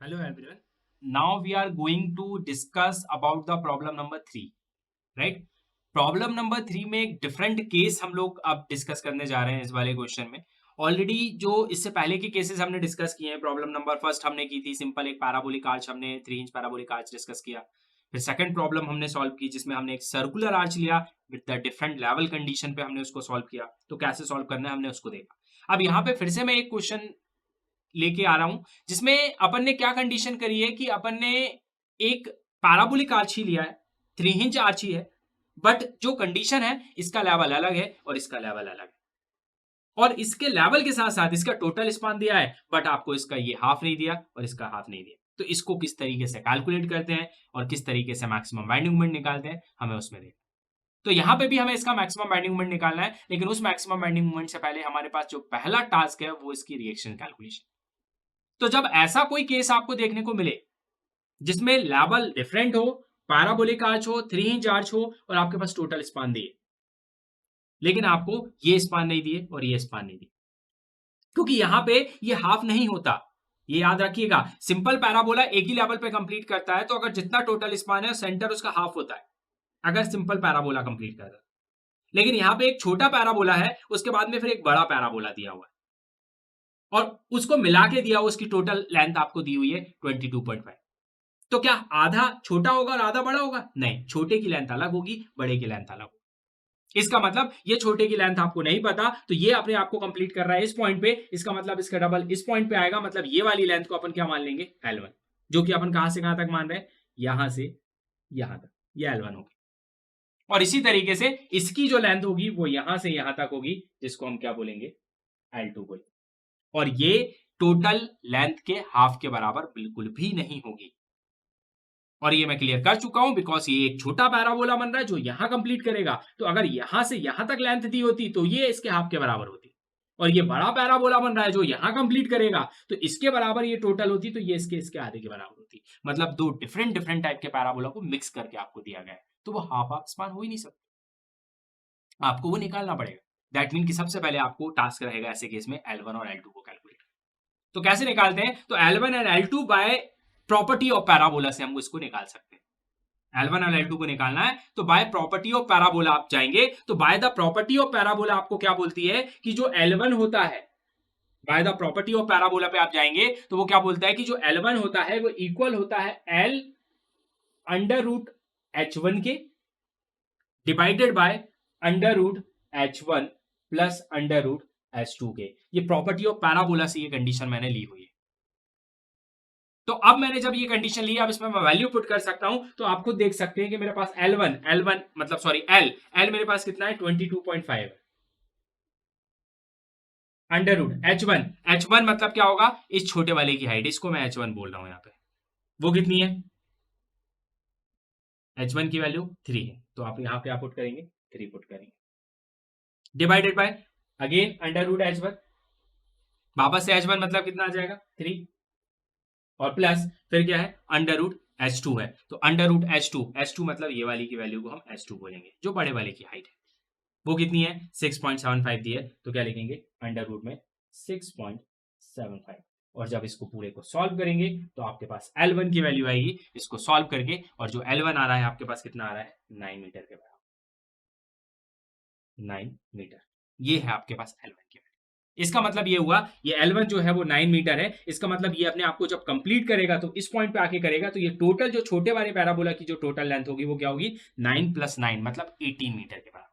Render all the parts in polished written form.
Hello everyone. Now we are going to discuss about the problem number 3, right? Problem number 3 में एक different case हम लोग अब discuss करने जा रहे हैं इस वाले क्वेश्चन में। ऑलरेडी जो इससे पहले के केसेस हमने डिस्कस किए हैं, प्रॉब्लम नंबर फर्स्ट हमने की थी सिंपल एक पैराबोलिक आर्च, हमने 3 इंच पैराबोलिक आर्च डिस्कस किया। फिर सेकंड प्रॉब्लम हमने सॉल्व की जिसमें हमने एक सर्कुलर आर्च लिया with the different level condition पे हमने उसको सॉल्व किया। तो कैसे सॉल्व करना है हमने उसको देखा। अब यहाँ पे फिर से मैं एक क्वेश्चन लेके आ रहा हूं जिसमें अपन ने क्या कंडीशन करी है कि अपन ने एक पैराबोलिक आर्च ही लिया है, 3 इंच आर्च ही है, बट जो कंडीशन है इसका लेवल अलग है और इसका लेवल अलग है, और इसके लेवल के साथ साथ इसका टोटल स्पान दिया है, बट आपको इसका ये हाफ नहीं दिया और इसका हाफ नहीं दिया। तो इसको किस तरीके से कैलकुलेट करते हैं और किस तरीके से मैक्सिमम बाइंडिंग मोमेंट निकालते हैं हमें उसमें देखना। तो यहां पे भी हमें इसका मैक्सिमम बाइंडिंग मोमेंट निकालना है, लेकिन उस मैक्सिमम बाइंडिंग मोमेंट से पहले हमारे पास जो पहला टास्क है वो इसकी रिएक्शन कैलकुलेशन। तो जब ऐसा कोई केस आपको देखने को मिले जिसमें लेवल डिफरेंट हो, पैराबोलिक आर्च हो, 3 इंच आर्च हो और आपके पास टोटल स्पान दिए, लेकिन आपको ये स्पान नहीं दिए और ये स्पान नहीं दिए, क्योंकि यहां पे ये हाफ नहीं होता। ये याद रखिएगा, सिंपल पैराबोला एक ही लेवल पे कंप्लीट करता है, तो अगर जितना टोटल स्पान है सेंटर उसका हाफ होता है अगर सिंपल पैराबोला कंप्लीट करता है। लेकिन यहां पे एक छोटा पैराबोला है, उसके बाद में फिर एक बड़ा पैराबोला दिया हुआ है और उसको मिला के दिया हुआ, उसकी टोटल लेंथ आपको दी हुई है 22.5। तो क्या आधा छोटा होगा और आधा बड़ा होगा? नहीं, छोटे की लेंथ अलग होगी, बड़े की लेंथ अलग होगी। इसका मतलब ये छोटे की लेंथ आपको नहीं पता, तो ये अपने आप को कंप्लीट कर रहा है इस पॉइंट पे, इसका मतलब इसका डबल इस पॉइंट पे आएगा, मतलब ये वाली लेंथ को अपन क्या मान लेंगे? L1, जो कि अपन कहां से कहां तक मान रहे हैं? यहां से यहां तक, ये L1 होगी। और इसी तरीके से इसकी जो लेंथ होगी वो यहां से यहां तक होगी, जिसको हम क्या बोलेंगे? L2 बोलेंगे। और ये टोटल लेंथ के हाफ के बराबर बिल्कुल भी नहीं होगी, और ये मैं क्लियर कर चुका हूं, बिकॉज ये एक छोटा पैराबोला बन रहा है जो यहां कंप्लीट करेगा। तो अगर यहां से यहां तक लेंथ दी होती तो ये इसके हाफ के बराबर होती, और ये बड़ा पैराबोला बन रहा है जो यहां कंप्लीट करेगा तो इसके बराबर ये टोटल होती, तो ये इसके इसके आधे के बराबर होती। मतलब दो डिफरेंट डिफरेंट टाइप के पैराबोला को मिक्स करके आपको दिया गया है, तो वो हाफ हाफ स्पान हो ही नहीं सकता, आपको वो निकालना पड़ेगा। दैट मीन कि सबसे पहले आपको टास्क रहेगा ऐसे केस में L1 और L2 को कैलकुलेट। तो कैसे निकालते हैं? तो L1 and L2 by property of parabola से हम इसको निकाल सकते हैं। L1 और L2 को निकालना है तो बाय प्रॉपर्टी ऑफ पैराबोला आप जाएंगे, तो by the property of parabola आपको क्या बोलती है कि जो L1 होता है, by the property of parabola पे आप जाएंगे तो वो क्या बोलता है कि जो L1 होता है वो इक्वल होता है L अंडर रूट H1 के divided by under root H1 plus under root H2 के। ये प्रॉपर्टी ऑफ पैराबोला से ये कंडीशन मैंने ली हुई है। तो अब मैंने जब ये कंडीशन ली, अब इसमें मैं वैल्यू पुट कर सकता हूं, तो आप खुद देख सकते हैं कि मेरे पास L1 मतलब सॉरी L मेरे पास कितना है? 22.5 है। अंडर रूट H1 मतलब क्या होगा? इस छोटे वाले की हाइट, इसको मैं H1 बोल रहा हूं यहां पे, वो कितनी है? H1 की वैल्यू 3 है, तो आप यहां पे आप पुट करेंगे 3 पुट करेंगे, divided by again under root H1, वापस से H1 मतलब कितना आ जाएगा? 3, और प्लस फिर क्या है? अंडर रूट H2 है, तो अंडर रूट H2 मतलब ये वाली की वैल्यू को हम H2 बोलेंगे, जो बड़े वाले की हाइट है। वो कितनी है? 6.75 दी है, तो क्या लिखेंगे? अंडर रूट में 6.75। और जब इसको पूरे को सॉल्व करेंगे तो आपके पास L1 की वैल्यू आएगी इसको सॉल्व करके, और जो L1 आ रहा है आपके पास कितना आ रहा है? 9 मीटर के बराबर, 9 मीटर। ये है आपके पास L1 की वैल्यू। इसका मतलब ये हुआ, ये L1 जो है वो 9 मीटर है, इसका मतलब ये अपने आप को जब कंप्लीट करेगा तो इस पॉइंट पे आके करेगा, तो ये टोटल जो छोटे वाले पैराबोला की जो टोटल लेंथ होगी वो क्या होगी? 9 प्लस 9 मतलब 18 मीटर के बराबर।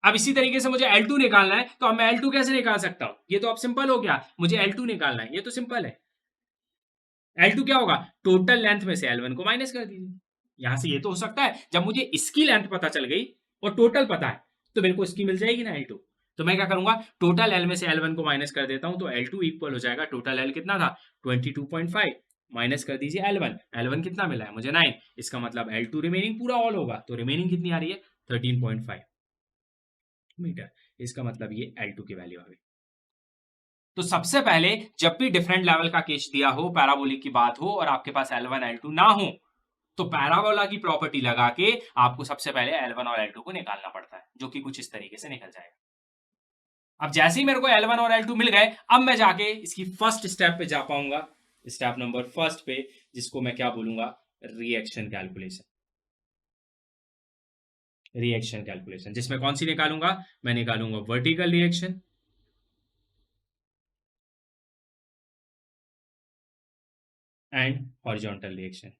अब इसी तरीके से मुझे L2 निकालना है, तो अब मैं L2 कैसे निकाल सकता हूं? ये तो अब सिंपल हो गया, मुझे L2 निकालना है, ये तो सिंपल है। L2 क्या होगा? टोटल लेंथ में से L1 को माइनस कर दीजिए। यहां से ये तो हो सकता है जब मुझे इसकी लेंथ पता चल गई और टोटल पता है तो मेरे को इसकी मिल जाएगी ना L2। तो मैं क्या करूंगा? टोटल L में से L1 को माइनस कर देता हूं, तो L2 इक्वल हो जाएगा, टोटल L कितना था? 22.5, माइनस कर दीजिए L1 कितना मिला है मुझे? 9। इसका मतलब L2 रिमेनिंग पूरा ऑल होगा, तो रिमेनिंग कितनी आ रही है? 13.5 मीटर। इसका मतलब ये L2 की वैल्यू आ गई। तो सबसे पहले जब भी डिफरेंट लेवल का केस दिया हो, पैराबोलिक की बात हो और आपके पास L1 L2 ना हो, तो पैराबोला की प्रॉपर्टी लगा के आपको सबसे पहले L1 और L2 को निकालना पड़ता है, जो कि कुछ इस तरीके से निकल जाएगा। अब जैसे ही मेरे को L1 और L2 मिल गए, अब मैं जाके इसकी फर्स्ट स्टेप पे जा पाऊंगा, स्टेप नंबर फर्स्ट पे, जिसको मैं क्या बोलूंगा, रिएक्शन कैलकुलेशन। रिएक्शन कैलकुलेशन जिसमें कौन सी निकालूंगा, मैं निकालूंगा vertical reaction and horizontal reaction.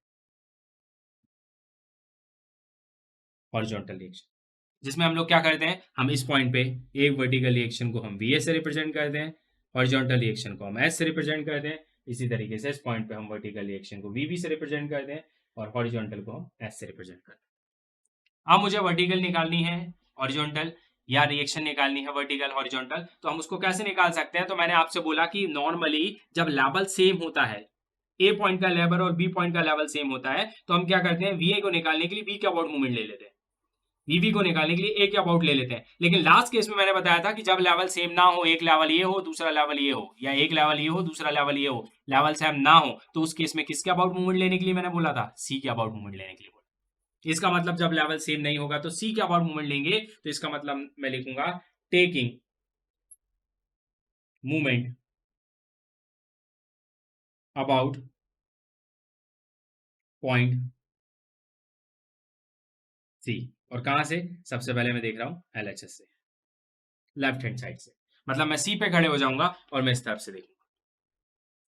Horizontal reaction जिसमें हम लोग क्या करते हैं, हम इस पॉइंट पे एक वर्टिकल रिएक्शन को हम VA से रिप्रेजेंट करते हैं, हॉरिजॉन्टल रिएक्शन को हम S से रिप्रेजेंट करते हैं। इसी तरीके से इस पॉइंट पे हम वर्टिकल रिएक्शन को VB से रिप्रेजेंट करते हैं और हॉरिजॉन्टल को हम S से रिप्रेजेंट करते हैं। अब मुझे वर्टिकल निकालनी है, हॉरिजॉन्टल, या रिएक्शन निकालनी है वर्टिकल हॉरिजॉन्टल, तो हम उसको कैसे निकाल सकते हैं। तो मैंने आपसे बोला कि नॉर्मली जब लेवल सेम होता है, ए पॉइंट का लेवल और बी पॉइंट का लेवल सेम होता है, तो हम क्या करते हैं, VA को निकालने के लिए बी के अबाउट मूवमेंट ले लेते हैं, VB को निकालने के लिए ए के अबाउट ले लेते हैं। लेकिन लास्ट केस में मैंने बताया था कि जब लेवल सेम ना हो, एक लेवल ये हो दूसरा लेवल ये हो, या एक लेवल ये हो दूसरा लेवल ये हो, लेवल सेम ना हो, तो उस केस में किसके अबाउट मूवमेंट लेने के लिए मैंने बोला था, सी के अबाउट मूवमेंट लेने के लिए बोला। इसका मतलब जब लेवल सेम नहीं होगा तो सी के अबाउट मूवमेंट लेंगे, तो इसका मतलब मैं लिखूंगा taking movement about point C. और कहां से, सबसे पहले मैं देख रहा हूं LHS से, लेफ्ट हैंड साइड से, मतलब मैं सी पे खड़े हो जाऊंगा और मैं इस तरफ से देखूंगा।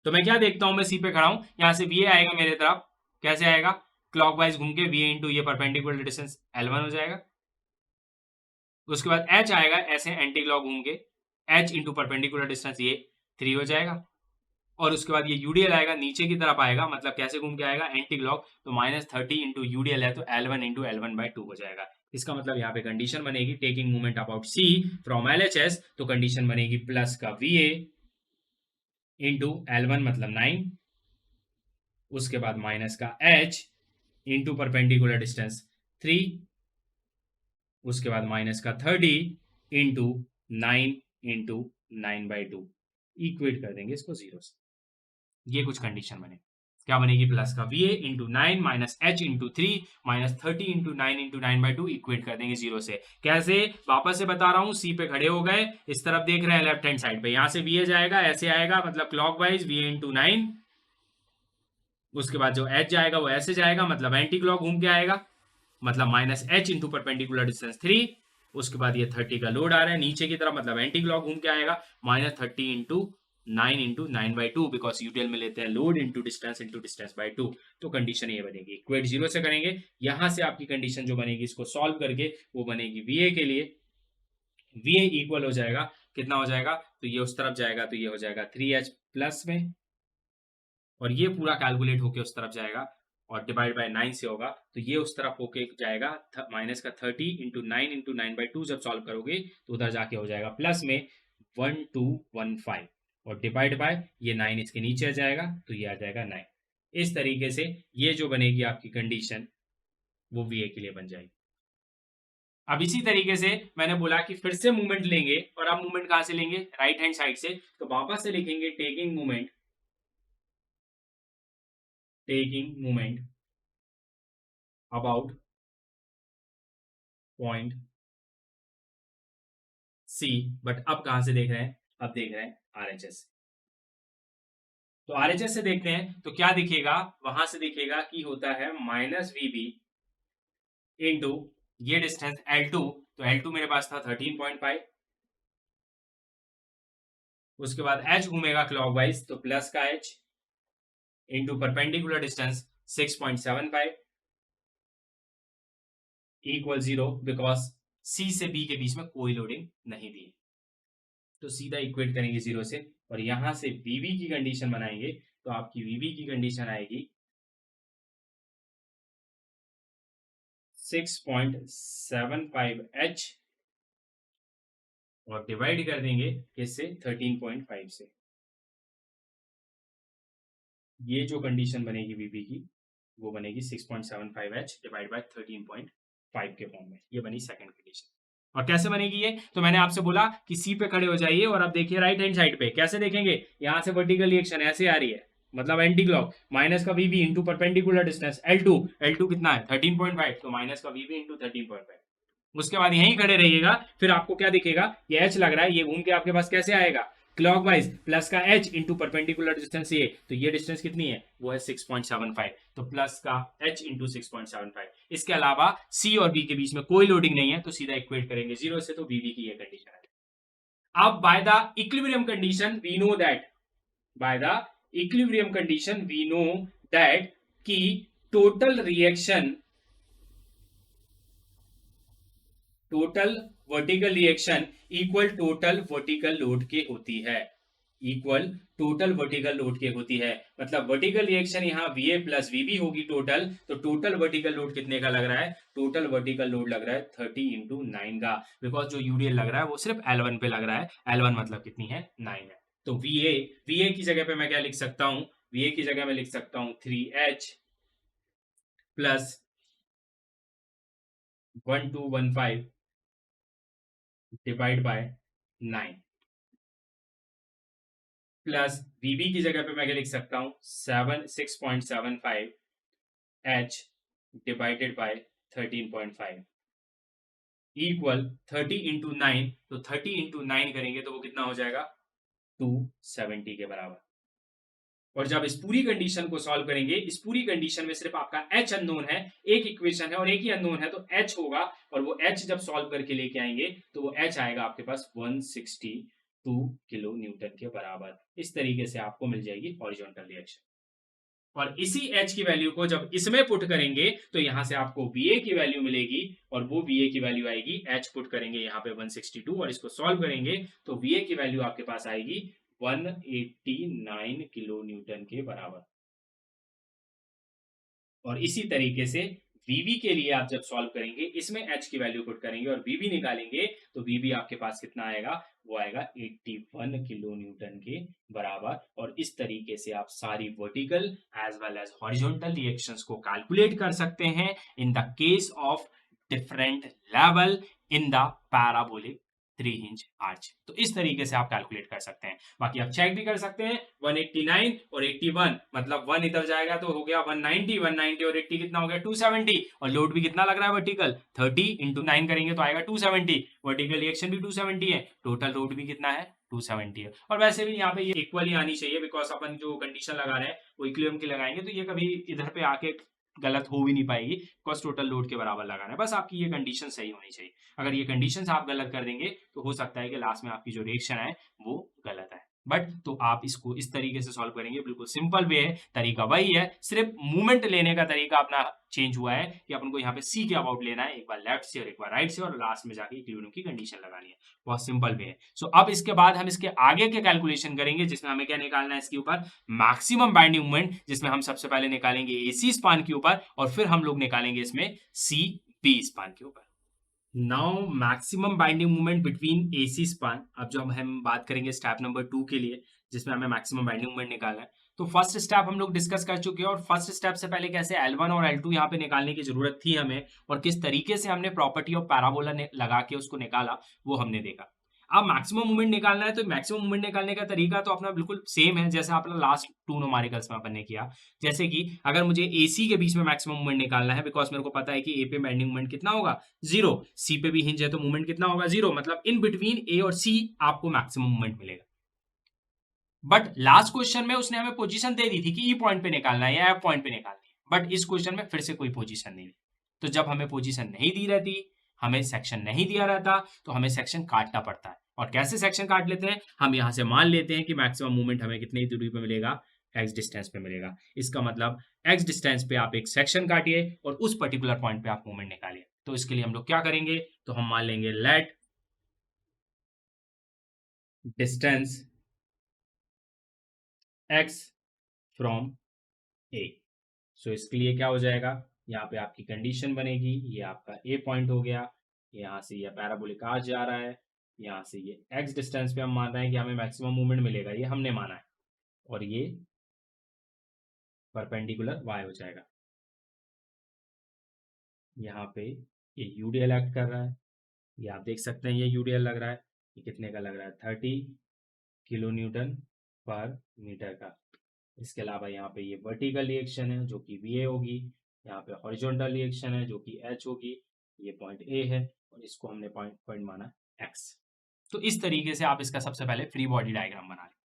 तो मैं क्या देखता हूं, मैं सी पे खड़ा हूं, यहां से VA आएगा मेरे तरफ, कैसे आएगा, क्लॉकवाइज घूम के VA इंटू ये परपेंडिकुलर डिस्टेंस L1 हो जाएगा। उसके बाद H आएगा ऐसे एंटी क्लॉक घूम के, H इंटू परपेंडिकुलर डिस्टेंस ये 3 हो जाएगा। और उसके बाद ये UDL आएगा, नीचे की तरफ आएगा, मतलब कैसे घूम के आएगा, एंटी क्लॉक, तो -30 इंटू UDL है तो L1 इंटू L1/2 हो जाएगा। इसका मतलब यहाँ पे कंडीशन बनेगी taking movement about C from LHS, तो कंडीशन बनेगी प्लस का VA इंटू L1 मतलब 9, उसके बाद माइनस का H इंटू परपेंडिकुलर डिस्टेंस 3, उसके बाद माइनस का 30 इंटू 9 इंटू 9/2, इक्वेट कर देंगे इसको 0 से। ये कुछ कंडीशन बने, क्या बनेगी, प्लस का VA into 9 minus H into 3 minus 30 into 9 into 9/2, equate कर देंगे 0 से। कैसे, वापस से बता रहा हूं, सी पे खड़े हो गए, इस तरफ देख रहे हैं लेफ्ट हैंड साइड पे, यहां से VA जाएगा ऐसे आएगा, मतलब क्लॉकवाइज VA इंटू 9, उसके बाद जो H जाएगा वो ऐसे जाएगा, मतलब एंटी क्लॉक घूम के आएगा, मतलब minus H into perpendicular distance 3, उसके बाद ये 30 का लोड आ रहा है नीचे की तरफ, मतलब एंटी क्लॉक घूम के आएगा, -30 इंटू 9 इंटू 9/2, बिकॉज यूटीएल में लेते हैं लोड इंटू डिस्टेंस बाई 2, तो कंडीशन ये बनेगी। इक्वेट 0 से करेंगे, यहां से आपकी कंडीशन जो बनेगी इसको सॉल्व करके वो बनेगी VA के लिए, VA इक्वल हो जाएगा, कितना हो जाएगा, तो ये उस तरफ जाएगा तो ये हो जाएगा 3H प्लस में, और ये पूरा कैलकुलेट होके उस तरफ जाएगा और डिवाइड बाय 9 से होगा, तो ये उस तरफ होके जाएगा माइनस का 30 इंटू 9 इंटू 9/2, जब सॉल्व करोगे तो उधर जाके हो जाएगा प्लस में 1215, और डिवाइड बाय ये 9 इसके नीचे आ जाएगा तो ये आ जाएगा 9। इस तरीके से ये जो बनेगी आपकी कंडीशन वो VA के लिए बन जाएगी। अब इसी तरीके से मैंने बोला कि फिर से मूवमेंट लेंगे, और अब मूवमेंट कहां से लेंगे, राइट हैंड साइड से, तो वापस से लिखेंगे taking movement about point C, but अब कहां से देख रहे हैं, अब देख रहे हैं RHS। तो RHS से देखते हैं तो क्या दिखेगा, वहां से दिखेगा कि होता है -VB इंटू ये डिस्टेंस L2, तो L2 मेरे पास था 13.5, उसके बाद H घूमेगा क्लॉकवाइज तो प्लस का H into perpendicular distance 6.75 equal 0, because C से B के बीच में कोई लोडिंग नहीं दी, तो सीधा इक्वेट करेंगे 0 से, और यहां से VB की कंडीशन बनाएंगे, तो आपकी VB की कंडीशन आएगी 6.75H और डिवाइड कर देंगे किससे, 13.5 से। ये जो कंडीशन बनेगी VB की वो बनेगी 6.75H डिवाइड बाय 13.5 के फॉर्म में, ये बनी सेकंड कंडीशन। और कैसे बनेगी ये, तो मैंने आपसे बोला कि सी पे खड़े हो जाइए, और अब देखिए राइट हैंड साइड पे कैसे देखेंगे, यहां से वर्टिकल रिएक्शन ऐसे आ रही है, मतलब एंटी क्लॉक, माइनस का VB into perpendicular distance L2 कितना है 13.5, तो माइनस का VB इंटू 13.5, उसके बाद यहीं खड़े रहिएगा, फिर आपको क्या दिखेगा, ये H लग रहा है, ये घूम के आपके पास कैसे आएगा, क्लॉकवाइज प्लस का h इंटू परपेंडिकुलर डिस्टेंस ये, तो ये डिस्टेंस कितनी है, वो है 6.75, तो प्लस का h इंटू 6.75। इसके अलावा c और b के बीच में कोई लोडिंग नहीं है, तो सीधा इक्वेट करेंगे 0 से, तो bb की ये कंडीशन है। अब by the equilibrium condition we know that, by the equilibrium condition we know that कि total reaction, total vertical reaction equal total vertical load के होती है, इक्वल टोटल वर्टिकल लोड के होती है। मतलब वर्टिकल रिएक्शन यहाँ VA प्लस VB होगी टोटल, तो टोटल वर्टिकल लोड कितने का लग रहा है, टोटल वर्टिकल लोड लग रहा है 30 इंटू 9 का, बिकॉज जो यूडीएल लग रहा है वो सिर्फ L1 पे लग रहा है, L1 मतलब कितनी है, 9 है। तो VA की जगह पे मैं क्या लिख सकता हूं, VA की जगह में लिख सकता हूं 3H plus 1215 divide by 9 plus VB की जगह पे मैं क्या लिख सकता हूं 6.75 H divided by 13.5 equal 30 into 9, तो 30 इंटू 9 करेंगे तो वो कितना हो जाएगा 270 के बराबर। और जब इस पूरी कंडीशन को सॉल्व करेंगे, इस पूरी कंडीशन में सिर्फ आपका h अननोन है, एक इक्वेशन है और एक ही अननोन है, तो h होगा, और वो h जब सॉल्व करके लेके आएंगे तो वो h आएगा आपके पास 162 किलो न्यूटन के बराबर। इस तरीके से आपको मिल जाएगी हॉरिजॉन्टल रिएक्शन। और इसी h की वैल्यू को जब इसमें पुट करेंगे तो यहां से आपको VA की वैल्यू मिलेगी, और वो VA की वैल्यू आएगी, h पुट करेंगे यहाँ पे 162, और इसको सॉल्व करेंगे तो VA की वैल्यू आपके पास आएगी 189 किलो न्यूटन के बराबर। और इसी तरीके से VB के लिए आप जब सॉल्व करेंगे, इसमें h की वैल्यू पुट करेंगे और VB निकालेंगे, तो VB आपके पास कितना आएगा, वो आएगा 81 किलो न्यूटन के बराबर। और इस तरीके से आप सारी vertical as well as horizontal reactions को कैलकुलेट कर सकते हैं in the case of different level in the parabolic 3 inch arch. तो इस तरीके से आप कैलकुलेट कर सकते हैं। बाकी आप चेक भी कर सकते हैं, 189 और 81, मतलब 1 इधर जाएगा तो हो गया 190, 190 और 80 कितना हो गया 270, और लोड भी कितना लग रहा है वर्टिकल, 30 इंटू 9 करेंगे तो आएगा 270, वर्टिकल रिएक्शन भी 270 है, टोटल लोड भी कितना है 270 है। और वैसे भी यहाँ पे ये इक्वली आनी चाहिए, बिकॉज अपन जो कंडीशन लगा रहे हैं वो इक्विलिब्रियम की लगाएंगे, तो ये कभी इधर पे आके गलत हो भी नहीं पाएगी, बिकॉज टोटल लोड के बराबर लगाना है। बस आपकी ये कंडीशन सही होनी चाहिए। अगर ये कंडीशंस आप गलत कर देंगे तो हो सकता है कि लास्ट में आपकी जो रिएक्शन है वो गलत है। बट तो आप इसको इस तरीके से सॉल्व करेंगे, बिल्कुल सिंपल वे है, तरीका वही है, सिर्फ मूवमेंट लेने का तरीका अपना चेंज हुआ है कि अपन को यहाँ पे सी के अबाउट लेना है, एक बार लेफ्ट से और एक बार राइट से, और लास्ट में जाके इक्विलिब्रियम की कंडीशन लगानी है। बहुत सिंपल वे है। सो अब इसके बाद हम इसके आगे के कैलकुलेशन करेंगे, जिसमें हमें क्या निकालना है, इसके ऊपर मैक्सिमम बाइंडिंग मोमेंट, जिसमें हम सबसे पहले निकालेंगे एसी स्पान के ऊपर, और फिर हम लोग निकालेंगे इसमें सी बी स्पान के ऊपर। Now maximum binding moment between AC span. अब जो हम बात करेंगे स्टेप नंबर 2 के लिए, जिसमें हमें मैक्सिमम बाइंडिंग मोमेंट निकालना है, तो फर्स्ट स्टेप हम लोग डिस्कस कर चुके हैं, और फर्स्ट स्टेप से पहले कैसे L1 और L2 यहाँ पे निकालने की जरूरत थी हमें, और किस तरीके से हमने प्रॉपर्टी ऑफ पैराबोला लगा के उसको निकाला, वो हमने देखा। अब मैक्सिमम मूवमेंट निकालना है, तो मैक्सिमम मूवमेंट निकालने का तरीका तो अपना बिल्कुल सेम है जैसे अपना लास्ट 2 न्यूमेरिकल्स में अपन ने किया। जैसे कि अगर मुझे एसी के बीच में मैक्सिमम मूवमेंट निकालना है, बिकॉज मेरे को पता है कि ए पे बेंडिंग मूवमेंट कितना होगा 0, सी पे भी हिंज है तो मूवमेंट कितना होगा 0, मतलब इन बिटवीन ए और सी आपको मैक्सिमम मूवमेंट मिलेगा। बट लास्ट क्वेश्चन में उसने हमें पोजीशन दे दी थी कि ई पॉइंट पे निकालना है या एफ पॉइंट पे निकालना है, बट इस क्वेश्चन में फिर से कोई पोजीशन नहीं दी। तो जब हमें पोजीशन नहीं दी रहती, हमें सेक्शन नहीं दिया रहता, तो हमें सेक्शन काटना पड़ता है। और कैसे सेक्शन काट लेते हैं, हम यहां से मान लेते हैं कि मैक्सिमम मूवमेंट हमें कितनी दूरी पे मिलेगा, एक्स डिस्टेंस पे मिलेगा। इसका मतलब एक्स डिस्टेंस पे आप एक सेक्शन काटिए और उस पर्टिकुलर पॉइंट पे आप मूवमेंट निकालिए। तो इसके लिए हम लोग क्या करेंगे, तो हम मान लेंगे let distance x from a। So इसके लिए क्या हो जाएगा, यहाँ पे आपकी कंडीशन बनेगी, ये आपका a पॉइंट हो गया, यहाँ से ये पैराबोलिक आर्च जा रहा है, यहाँ से ये x डिस्टेंस पे हम मान रहे हैं कि हमें मैक्सिमम मूवमेंट मिलेगा, ये हमने माना है, और ये परपेंडिकुलर y हो जाएगा। यहाँ पे ये यूडीएल एक्ट कर रहा है, ये आप देख सकते हैं, ये यूडीएल लग रहा है, ये कितने का लग रहा है 30 किलो न्यूटन पर मीटर का। इसके अलावा यहाँ पे ये वर्टिकल रिएक्शन है जो कि VA होगी, यहाँ पे हॉरिजॉन्टल रिएक्शन है जो कि H होगी, ये पॉइंट A है और इसको हमने पॉइंट माना X। तो इस तरीके से आप इसका सबसे पहले फ्री बॉडी डायग्राम बना लें।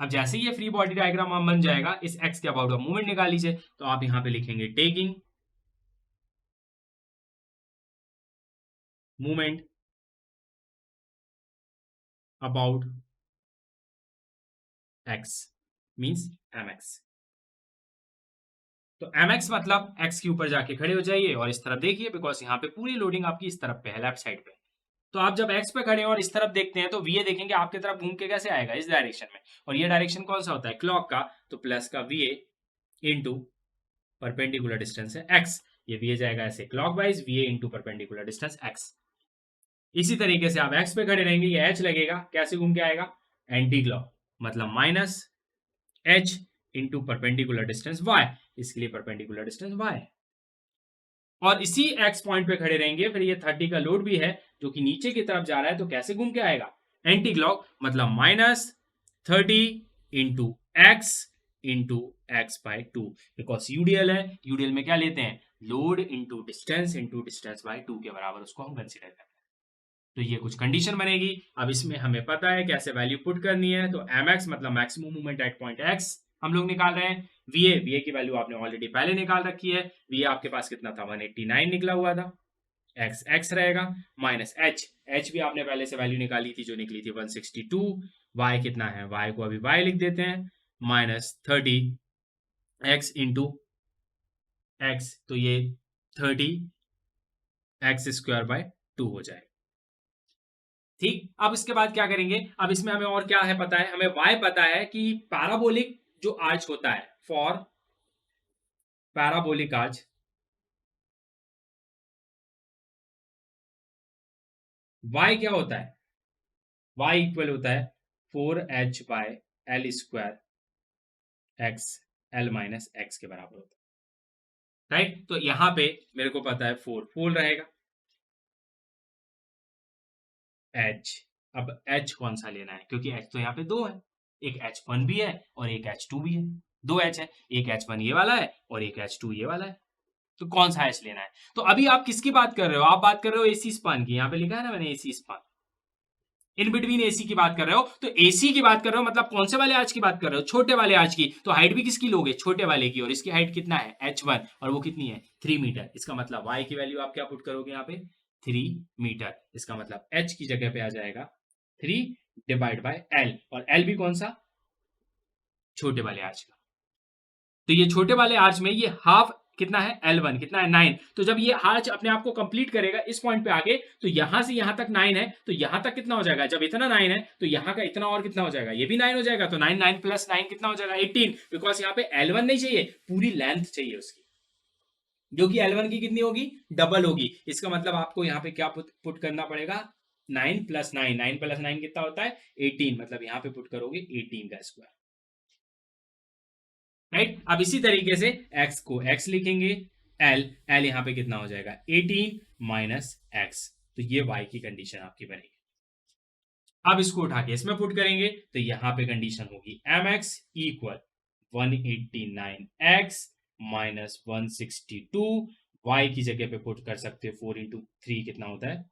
अब जैसे ही ये फ्री बॉडी डायग्राम आप बन जाएगा, इस एक्स के अबाउट मूवमेंट निकाल लीजिए। तो आप यहाँ पे लिखेंगे taking movement about x means mx। तो mx मतलब x के ऊपर जाके खड़े हो जाइए और इस तरफ देखिए, बिकॉज यहाँ पे पूरी लोडिंग आपकी इस तरफ पे है, लेफ्ट साइड पे। तो आप जब x पे खड़े हैं और इस तरफ देखते हैं तो va देखेंगे आपकी तरफ घूम के कैसे आएगा, इस डायरेक्शन में। और ये डायरेक्शन कौन सा होता है, क्लॉक का। तो प्लस का va इंटू परपेंडिकुलर डिस्टेंस है x। ये va जाएगा ऐसे clock wise, va into perpendicular distance x। इसी तरीके से आप x पे खड़े रहेंगे, ये h लगेगा, कैसे घूम के आएगा, एंटी क्लॉक, मतलब minus h into perpendicular distance y। इसके लिए परपेंडिकुलर डिस्टेंस y। और इसी x पॉइंट पे खड़े रहेंगे, फिर ये 30 का लोड भी है जो कि नीचे की तरफ जा रहा है, तो कैसे घूम के आएगा, एंटी क्लॉक, मतलब minus 30 into x into x by 2। Because UDL है, यूडीएल में क्या लेते हैं, लोड इंटू डिस्टेंस बाई 2 के बराबर उसको हम कंसिडर करते हैं। तो ये कुछ कंडीशन बनेगी। अब इसमें हमें पता है कैसे वैल्यू पुट करनी है। तो mx मतलब maximum movement at point x हम लोग निकाल रहे हैं। va की वैल्यू आपने ऑलरेडी पहले निकाल रखी है। va आपके पास कितना था, 189 निकला हुआ था। x रहेगा माइनस h भी आपने पहले से वैल्यू निकाली थी, जो निकली थी 162। y कितना है, y को अभी y लिख देते हैं, माइनस 30 x इंटू x। तो ये 30 x स्क्वायर बाय 2 हो जाएगा। ठीक, अब इसके बाद क्या करेंगे, अब इसमें हमें और क्या है पता है, हमें y पता है कि पैराबोलिक जो आर्च होता है, फॉर पैराबोलिक आर्च y क्या होता है, y इक्वल होता है 4h by L square x, L minus x के बराबर होता है, राइट। तो यहां पे मेरे को पता है 4 रहेगा h। अब h कौन सा लेना है, क्योंकि h तो यहाँ पे 2 है, एक h1 भी है और एक h2 भी है, 2 h है, एक h1 ये वाला है और एक h2 ये वाला है। तो कौन सा h लेना है। तो अभी आप किसकी बात कर रहे हो, आप बात कर रहे हो एसी स्पान की, यहाँ पे लिखा है ना मैंने AC span, in between AC की बात कर रहे हो। तो एसी की बात कर रहे हो, मतलब कौन से वाले आर्च की बात कर रहे हो, छोटे वाले आर्च की। तो हाइट भी किसकी लोगे, छोटे वाले की, और इसकी हाइट कितना है h1, और वो कितनी है 3 मीटर। इसका मतलब y की वैल्यू आप क्या पुट करोगे यहाँ पे, 3 मीटर। इसका मतलब h की जगह पे आ जाएगा 3 डिवाइड बाय l, और l भी कौन सा, छोटे वाले आर्च का। तो ये छोटे वाले आर्च में ये हाफ कितना है, L1 कितना है 9। तो जब ये आर्च अपने आप को कंप्लीट करेगा इस पॉइंट पे आगे, तो यहां से यहां तक 9 है, तो यहां तक कितना हो जाएगा, जब इतना 9 है तो यहां का इतना और कितना हो जाएगा, ये भी 9 हो जाएगा। तो 9 9 प्लस 9 कितना हो जाएगा 18, बिकॉज यहाँ पे L1 नहीं चाहिए, पूरी लेंथ चाहिए उसकी, जो कि L1 की कितनी होगी, डबल होगी। इसका मतलब आपको यहाँ पे क्या पुट करना पड़ेगा, 9 प्लस 9, 9 प्लस 9 कितना होता है 18, मतलब यहाँ पे पुट करोगे 18 का स्क्वायर, राइट। अब इसी तरीके से x को x लिखेंगे, l यहां पे कितना हो जाएगा 18 माइनस x। तो ये y की कंडीशन आपकी बनेगी। अब इसको उठा के इसमें पुट करेंगे, तो यहां पे कंडीशन होगी mx equal 189x minus 162। y की जगह पे पुट कर सकते हो, 4 इंटू 3 कितना होता है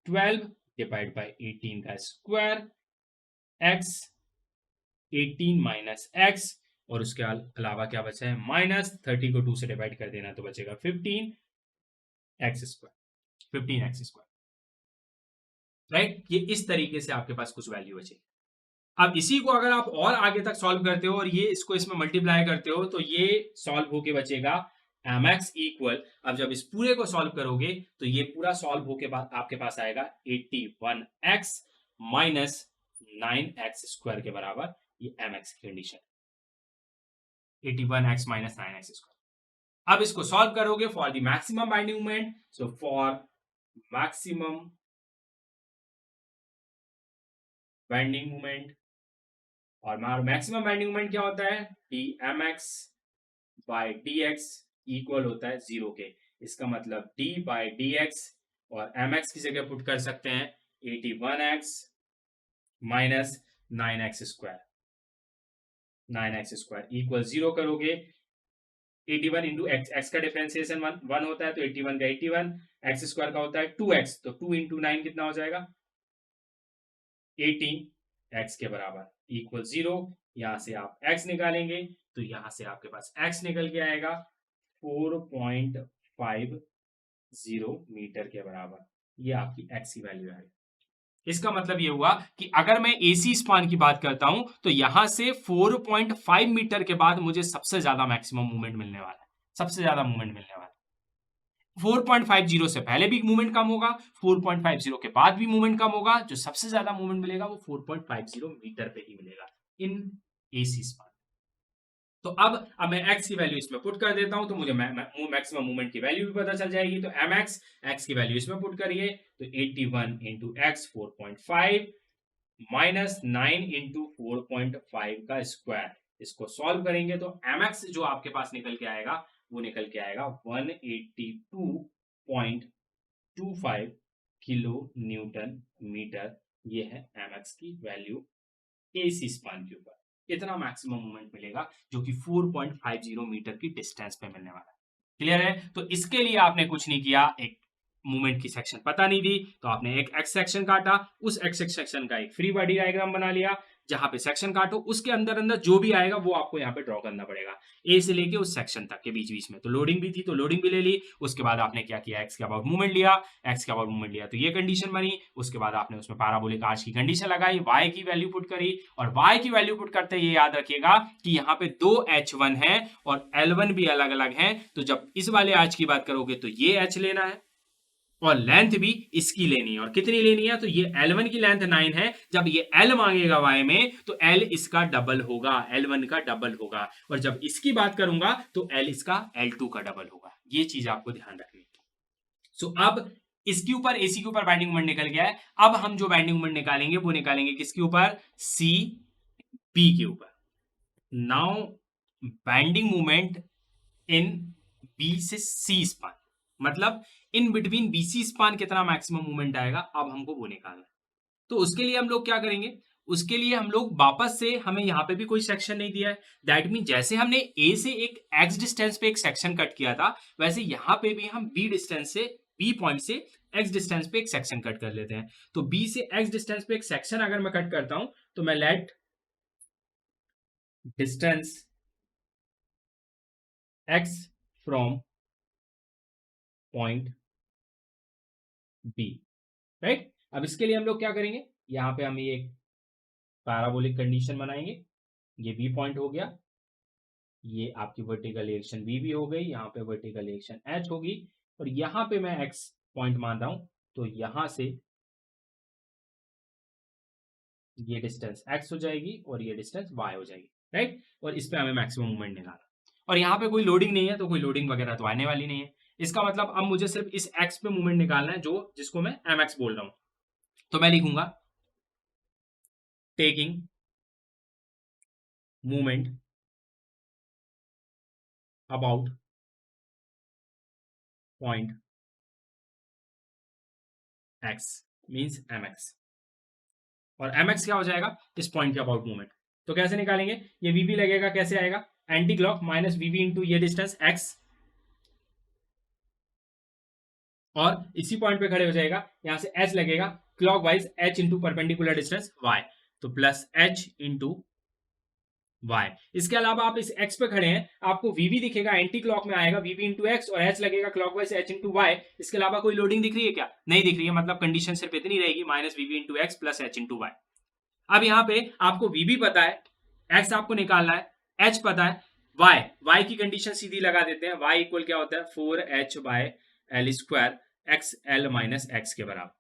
12 डिवाइड बाई 18 का स्क्वायर, x 18 माइनस x, और उसके अलावा क्या बचा है, माइनस 30 को 2 से डिवाइड कर देना तो बचेगा 15x स्क्वायर, राइट। ये इस तरीके से आपके पास कुछ वैल्यू बचेगी। अब इसी को अगर आप और आगे तक सॉल्व करते हो और ये इसको इसमें मल्टीप्लाई करते हो, तो ये सॉल्व होके बचेगा mx इक्वल, अब जब इस पूरे को सॉल्व करोगे तो ये पूरा सॉल्व होके बाद आपके पास आएगा 81x माइनस 9x स्क्वायर के बराबर। ये mx की condition, 81x minus 9x square. अब इसको सॉल्व करोगे for the maximum binding moment, so for maximum binding moment, और मैक्सिमम बाइंडिंग मोमेंट क्या होता है, dmx बाय dx इक्वल होता है 0 के। इसका मतलब d बाय dx, और mx की जगह पुट कर सकते हैं 81x minus 9x square, 9x square equal 0 करोगे, 81 इंटू x का डिफरेंशिएशन 1 होता है, तो 81 का 81, x स्क्वायर का होता है 2x, तो 2 इंटू 9 कितना हो जाएगा 18 x के बराबर इक्वल 0। यहां से आप x निकालेंगे तो यहां से आपके पास x निकल के आएगा 4.50 मीटर के बराबर। ये आपकी x की वैल्यू है। इसका मतलब ये हुआ कि अगर मैं एसी स्पान की बात करता हूं तो यहां से 4.5 मीटर के बाद मुझे सबसे ज्यादा मैक्सिमम मूवमेंट मिलने वाला है, सबसे ज्यादा मूवमेंट मिलने वाला है। 4.50 से पहले भी मूवमेंट कम होगा, 4.50 के बाद भी मूवमेंट कम होगा, जो सबसे ज्यादा मूवमेंट मिलेगा वो 4.50 मीटर पे ही मिलेगा इन एसी स्पान। तो अब मैं x की वैल्यू इसमें पुट कर देता हूं तो मुझे मैक्सिमम मूवमेंट की वैल्यू भी पता चल जाएगी। तो mx x की वैल्यू इसमें पुट करिए तो 81 इंटू एक्स 4.5 माइनस 9 इंटू 4.5 का स्क्वायर, इसको सॉल्व करेंगे तो mx जो आपके पास निकल के आएगा वो निकल के आएगा 182.25 किलो न्यूटन मीटर। ये है mx की वैल्यू एसी स्पान के ऊपर। इतना मैक्सिमम मूवमेंट मिलेगा जो कि 4.50 मीटर की डिस्टेंस पे मिलने वाला है। क्लियर है? तो इसके लिए आपने कुछ नहीं किया, एक मूवमेंट की सेक्शन पता नहीं दी तो आपने एक एक्स सेक्शन काटा, उस एक्स सेक्शन का एक फ्री बॉडी डायग्राम बना लिया, जहां पे सेक्शन काटो उसके अंदर अंदर जो भी आएगा वो आपको यहाँ पे ड्रॉ करना पड़ेगा, ए से लेके उस सेक्शन तक के बीच बीच में। तो लोडिंग भी थी तो लोडिंग भी ले ली, उसके बाद आपने क्या किया, एक्स के अबाउट मूवमेंट लिया, एक्स के अबाउट मूवमेंट लिया तो ये कंडीशन बनी, उसके बाद आपने उसमें पैराबोलिक आर्च की कंडीशन लगाई, वाई की वैल्यू पुट करी, और वाई की वैल्यू पुट करते ये याद रखिएगा कि यहाँ पे दो H1 है और L1 भी अलग अलग है। तो जब इस वाले आर्च की बात करोगे तो ये H लेना है और लेंथ भी इसकी लेनी है, और कितनी लेनी है, तो ये L1 की लेंथ 9 है, जब ये L मांगेगा y में तो L इसका डबल होगा, L1 का डबल होगा, और जब इसकी बात करूंगा तो L इसका L2 का डबल होगा। ये चीज आपको ध्यान रखनी है। सो अब इसके ऊपर एसी के ऊपर बाइंडिंग मोमेंट निकल गया है। अब हम जो बाइंडिंग मोमेंट निकालेंगे वो निकालेंगे किसके ऊपर, सी बी के ऊपर। Now binding moment in B से सी स्पान, मतलब इन बिटवीन बीसी स्पान कितना मैक्सिमम मूवमेंट आएगा, अब हमको वो निकालना है। तो उसके लिए हम लोग क्या करेंगे, उसके लिए हम लोग वापस से, हमें यहाँ पे भी कोई सेक्शन नहीं दिया है, दैट मीन जैसे हमने ए से एक एक्स डिस्टेंस पे एक सेक्शन कट किया था वैसे यहाँ पे भी हम बी डिस्टेंस से, बी पॉइंट से एक्स डिस्टेंस पे एक सेक्शन कट कर लेते हैं। तो बी से एक्स डिस्टेंस पे एक सेक्शन अगर मैं कट करता हूं तो मैं let distance x from point B, right. अब इसके लिए हम लोग क्या करेंगे, यहां पे हम ये एक पैराबोलिक कंडीशन बनाएंगे, ये बी पॉइंट हो गया, ये आपकी वर्टिकल डायरेक्शन बी भी हो गई, यहाँ पे वर्टिकल डायरेक्शन एच होगी, और यहां पे मैं एक्स पॉइंट मान रहा हूं तो यहां से ये डिस्टेंस एक्स हो जाएगी और ये डिस्टेंस वाई हो जाएगी, राइट। और इस पे हमें मैक्सिमम मूवमेंट निकालना, और यहाँ पे कोई लोडिंग नहीं है तो कोई लोडिंग वगैरह तो आने वाली नहीं है। इसका मतलब अब मुझे सिर्फ इस एक्स पे मूवमेंट निकालना है, जो जिसको मैं एम एक्स बोल रहा हूं। तो मैं लिखूंगा taking movement about point x means M x, और एम एक्स क्या हो जाएगा, इस पॉइंट के अबाउट मूवमेंट। तो कैसे निकालेंगे, ये वीबी लगेगा, कैसे आएगा, एंटी क्लॉक माइनस वीबी इंटू ये डिस्टेंस एक्स, और इसी पॉइंट पे खड़े हो जाएगा, यहां से एच लगेगा clockwise, H into perpendicular distance Y, तो प्लस एच इंटू वाई। इसके अलावा आप इस एक्स पे खड़े हैं, आपको वीवी दिखेगा, एंटी क्लॉक में आएगा वीवी इंटू एक्स, और एच लगेगा क्लॉकवाइज एच इंटू वाई। इसके अलावा कोई लोडिंग दिख रही है क्या, नहीं दिख रही है, मतलब कंडीशन सिर्फ इतनी रहेगी, minus V V into X plus H into Y. अब यहाँ पे आपको वीवी पता है, एक्स आपको निकालना है, एच पता है, वाई, वाई की कंडीशन सीधी लगा देते हैं, वाई इक्वल क्या होता है 4h by L square x L minus x के बराबर।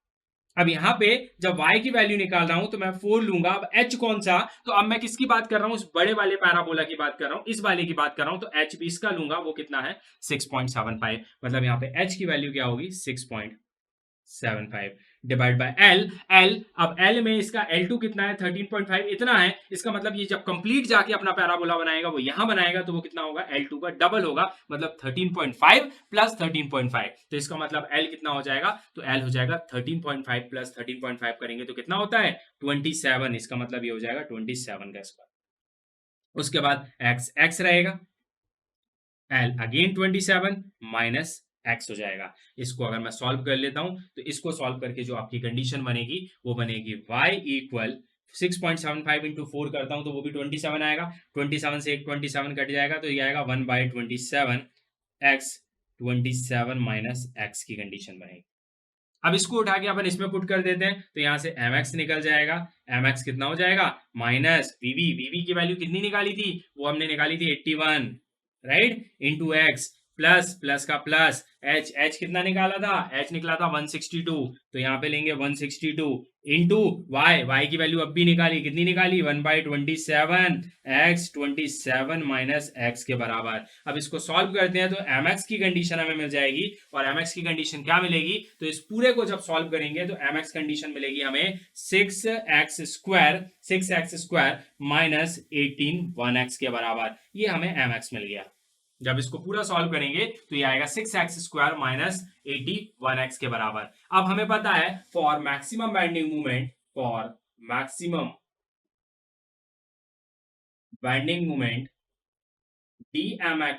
अब यहां पे जब y की वैल्यू निकाल रहा हूं तो मैं 4 लूंगा, अब h कौन सा, तो अब मैं किसकी बात कर रहा हूं, उस बड़े वाले पैराबोला की बात कर रहा हूं, इस वाले की बात कर रहा हूं, तो h भी इसका लूंगा, वो कितना है 6.75, मतलब यहाँ पे h की वैल्यू क्या होगी 6.75 डिवाइड बाय l, अब l में इसका L2 कितना है 13.5, इतना है, इसका मतलब ये जब कंप्लीट जाके अपना पैराबोला बनाएगा, वो यहां बनाएगा तो वो कितना होगा L2 का डबल होगा, मतलब 13.5 प्लस 13.5, तो इसका मतलब l कितना हो जाएगा, तो l हो जाएगा 13.5 प्लस 13.5 करेंगे तो कितना होता है 27, इसका मतलब ये हो जाएगा 27 का स्क्वायर। उसके बाद x रहेगा, l अगेन 27 माइनस x हो जाएगा। इसको अगर मैं सॉल्व कर लेता हूं तो इसको सॉल्व करके जो आपकी कंडीशन बनेगी वो बनेगी y इक्वल 6.75 इंटू 4 करता हूं तो वो भी 27 आएगा। 27 से एक 27 कट जाएगा तो ये आएगा 1/27 x 27 माइनस x की कंडीशन बनेगी। अब इसको उठा के अपन इसमें पुट कर देते हैं तो यहां से mx निकल जाएगा। mx कितना हो जाएगा माइनस वीवी की वैल्यू कितनी निकाली थी, वो हमने निकाली थी 81, right, into X plus plus का प्लस एच कितना निकाला था, एच निकला था 162, तो यहाँ पे लेंगे 162 इंटू वाई की वैल्यू अब भी निकाली, कितनी निकाली 1/27 एक्स 27 माइनस एक्स के बराबर। अब इसको सॉल्व करते हैं तो एम एक्स की कंडीशन हमें मिल जाएगी, और एम एक्स की कंडीशन क्या मिलेगी, तो इस पूरे को जब सॉल्व करेंगे तो एम एक्स कंडीशन मिलेगी हमें 6x स्क्वायर माइनस 18 1x के बराबर। ये हमें एम एक्स मिल गया। जब इसको पूरा सॉल्व करेंगे तो ये आएगा 6x स्क्वायर माइनस 81x के बराबर। अब हमें पता है for maximum bending moment dmx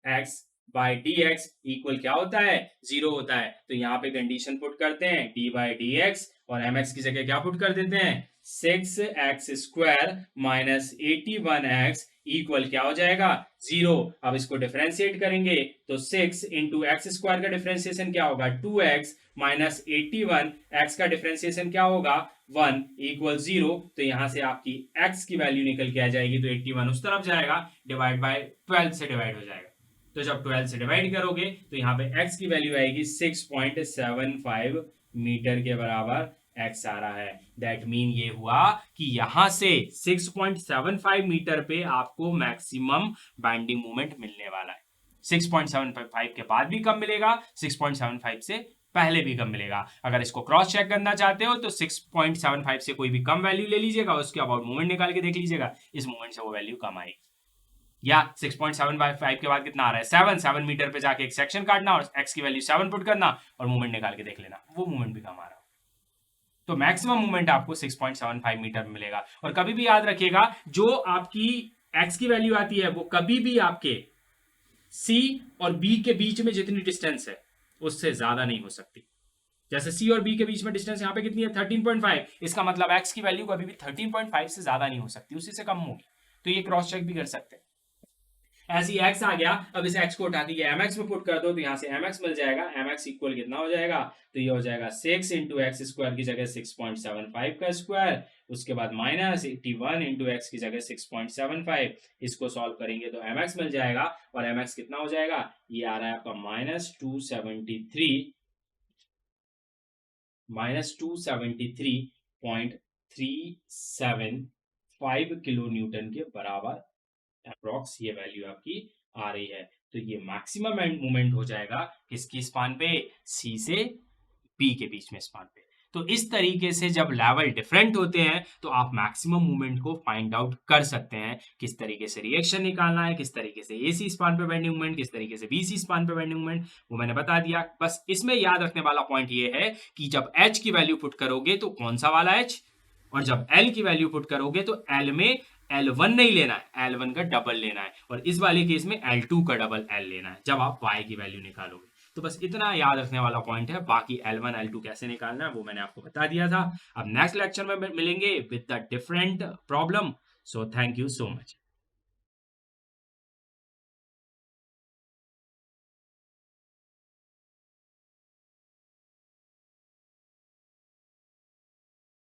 x by D x equal क्या होता है, 0 होता है। तो यहाँ पे कंडीशन पुट करते हैं d बाई डी एक्स और mx की जगह क्या पुट कर देते हैं 6x square minus 81x equal क्या हो जाएगा 0। अब इसको डिफरेंशिएट करेंगे तो 6 इंटू एक्स स्क्वायर का डिफरेंशिएशन क्या होगा 2x माइनस 81 x का डिफरेंशिएशन क्या होगा 1 इक्वल 0। तो यहां से आपकी x की वैल्यू निकल के आ जाएगी, तो 81 उस तरफ जाएगा, डिवाइड बाय 12 से डिवाइड हो जाएगा। तो जब 12 से डिवाइड करोगे तो यहाँ पे x की वैल्यू आएगी 6.75 मीटर के बराबर x आ रहा है। दैट मीन ये हुआ कि यहां से 6.75 मीटर पे आपको मैक्सिमम बेंडिंग मोमेंट मिलने वाला है। 6.75 के बाद भी कम मिलेगा, 6.75 से पहले भी कम मिलेगा। अगर इसको क्रॉस चेक करना चाहते हो तो 6.75 से कोई भी कम वैल्यू ले लीजिएगा, उसके अबाउट मोमेंट निकाल के देख लीजिएगा, इस मोमेंट से वो वैल्यू कम आएगी। या 6.75 के बाद कितना आ रहा है 7 मीटर पे जाके एक सेक्शन काटना और x की वैल्यू 7 पुट करना और मोमेंट निकाल के देख लेना, वो मोमेंट भी कम आ रहा है। तो मैक्सिमम मोमेंट आपको 6.75 मीटर में मिलेगा। और कभी भी याद रखिएगा जो आपकी x की वैल्यू आती है वो कभी भी आपके c और b के बीच में जितनी डिस्टेंस है उससे ज्यादा नहीं हो सकती। जैसे c और b के बीच में डिस्टेंस यहाँ पे कितनी है 13.5, इसका मतलब x की वैल्यू कभी भी 13.5 से ज्यादा नहीं हो सकती, उसी से कम होगी। तो ये क्रॉस चेक भी कर सकते हैं। ऐसी x आ गया, अब इस x को उठा के mx में पुट कर दो तो यहां से mx मिल जाएगा। mx इक्वल कितना हो जाएगा, तो ये हो जाएगा 6 इंटू एक्स स्क्वायर की जगह 6.75 का स्क्वायर, उसके बाद माइनस 81 इंटू एक्स की जगह 6.75। इसको सॉल्व करेंगे तो mx मिल जाएगा, और mx कितना हो जाएगा, ये आ रहा है आपका -273.375 किलो न्यूटन के बराबर अप्रॉक्स ये वैल्यू आपकी आ रही है। तो ये मैक्सिमम मोमेंट हो जाएगा किसकी स्पान पे, सी से बी के बीच में स्पान पे। तो इस तरीके से जब लेवल डिफरेंट होते हैं तो आप मैक्सिमम मूवमेंट को फाइंड आउट कर सकते हैं, किस तरीके से रिएक्शन निकालना है, किस तरीके से एसी स्पान पे बेंडिंग मूवमेंट, किस तरीके से बीसी स्पान पे बेंडिंग मूवमेंट, वो मैंने बता दिया। बस इसमें याद रखने वाला पॉइंट ये है कि जब एच की वैल्यू पुट करोगे तो कौन सा वाला एच, और जब एल की वैल्यू पुट करोगे तो एल में L1 नहीं लेना है, L1 का डबल लेना है, और इस वाले केस में L2 का डबल L लेना है जब आप Y की वैल्यू निकालोगे। तो बस इतना याद रखने वाला पॉइंट है, बाकी L1 L2 कैसे निकालना है वो मैंने आपको बता दिया था। अब नेक्स्ट लेक्चर में मिलेंगे with the different problem. So thank you so much.